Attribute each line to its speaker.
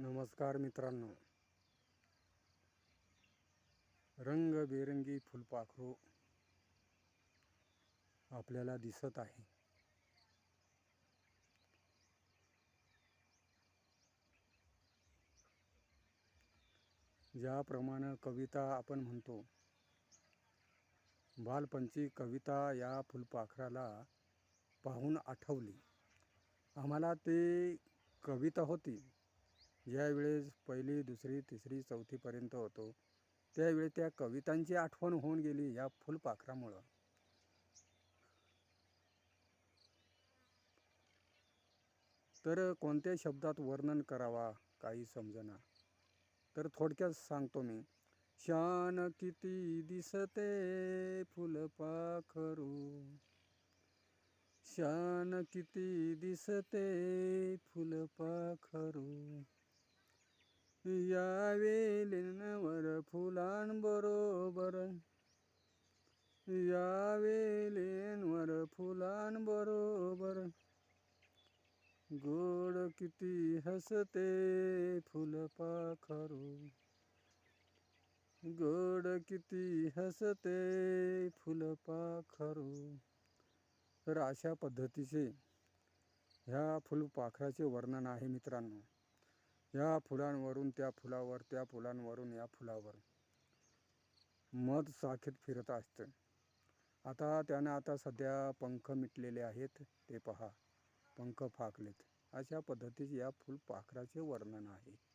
Speaker 1: नमस्कार मित्रांनो, रंगबेरंगी फुलपाखरू आपल्याला दिसत आहे. ज्याप्रमाणे कविता आपण म्हणतो, बालपणची कविता या फुलपाखराला पाहून आठवली. आम्हाला ते कविता होती ज्यावेळेस पहिली, दुसरी, तिसरी, चौथीपर्यंत होतो, त्यावेळी त्या कवितांची आठवण होऊन गेली या फुलपाखरामुळं. तर कोणत्या शब्दात वर्णन करावा काही समजेना. तर थोडक्यात सांगतो मी. शान किती दिसते फुलपाखरू, शान किती दिसते फुलपाखरू, या वेलींवर फुलांबरोबर, या वेलींवर फुलांबरोबर, गोड किती हसते फुलपाखरू, गोड किती हसते फुलपाखरू. तर अशा पद्धतीचे ह्या फुलपाखराचे वर्णन आहे मित्रांनो. या फुलांवरून त्या फुलावर, त्या फुलांवरून या फुलावर मध साखीत फिरत असतं. आता सध्या पंख मिटलेले आहेत, ते पहा, पंख फाकलेत. अशा पद्धतीचे या फुलपाखराचे वर्णन आहे.